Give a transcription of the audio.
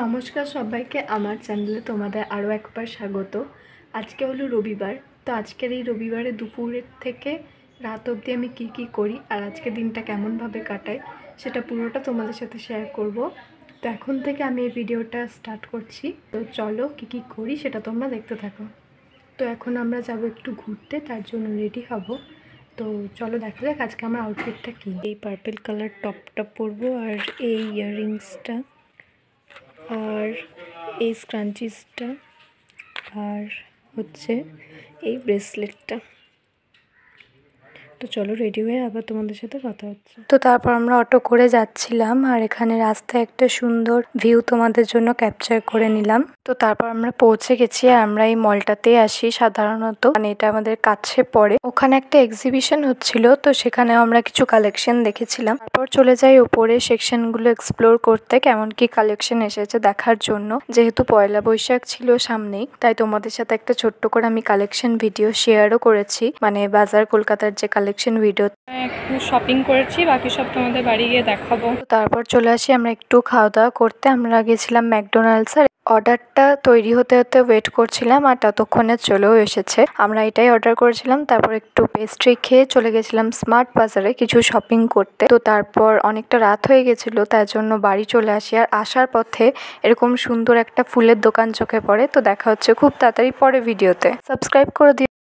নমস্কার সবাইকে আমার চ্যানেলে তোমাদের আরও একবার স্বাগত। আজকে হলো রবিবার, তো আজকের এই রবিবারে দুপুরের থেকে রাত অবধি আমি কি করি আর আজকে দিনটা কেমনভাবে কাটাই সেটা পুরোটা তোমাদের সাথে শেয়ার করব। তো এখন থেকে আমি এই ভিডিওটা স্টার্ট করছি। তো চলো কি করি সেটা তোমরা দেখতে থাকো। তো এখন আমরা যাব একটু ঘুরতে, তার জন্য রেডি হব। তো চলো দেখা যাক আজকে আমার আউটফিটটা কী। এই পার্পল কালার টপটা পরবো আর এই ইয়াররিংসটা আর এই স্ক্রাঞ্চিসটা আর হচ্ছে এই ব্রেসলেটটা। তো চলো রেডি হয়ে আবার তোমাদের সাথে কথা হচ্ছে। তো তারপর আমরা অটো করে যাচ্ছিলাম আর এখানে রাস্তায় একটা সুন্দর ভিউ তোমাদের জন্য ক্যাপচার করে নিলাম। তো তারপর আমরা পৌঁছে গেছি। আমরা এই মলটাতে আসি সাধারণত, মানে এটা আমাদের কাছে পড়ে। ওখানে একটা এক্সিবিশন হচ্ছিল, তো সেখানে আমরা কিছু কালেকশন দেখেছিলাম। তারপর চলে যাই উপরে সেকশনগুলো এক্সপ্লোর করতে, কেমন কি কালেকশন এসেছে দেখার জন্য। যেহেতু পয়লা বৈশাখ ছিল সামনেই, তাই তোমাদের সাথে একটা ছোট্ট করে আমি কালেকশন ভিডিও শেয়ারও করেছি, মানে বাজার কলকাতার যে কালেকশন ভিডিও। একটু শপিং করেছি, বাকি সব তোমাদের বাড়ি গিয়ে দেখাবো। তারপর চলে আসি আমরা একটু খাওয়া দাওয়া করতে। আমরা গেছিলাম ম্যাকডোনাল্ডস আর অর্ডারটা তৈরি হতে হতে ওয়েট করছিলাম আর ততক্ষণে চলেও এসেছে। আমরা এটাই অর্ডার করেছিলাম। তারপর একটু পেস্ট্রি খেয়ে চলে গেছিলাম স্মার্ট বাজারে কিছু শপিং করতে। তো তারপর অনেকটা রাত হয়ে গেছিলো, তার জন্য বাড়ি চলে আসি। আর আসার পথে এরকম সুন্দর একটা ফুলের দোকান চোখে পড়ে। তো দেখা হচ্ছে খুব তাড়াতাড়ি পরে ভিডিওতে। সাবস্ক্রাইব করে দিও।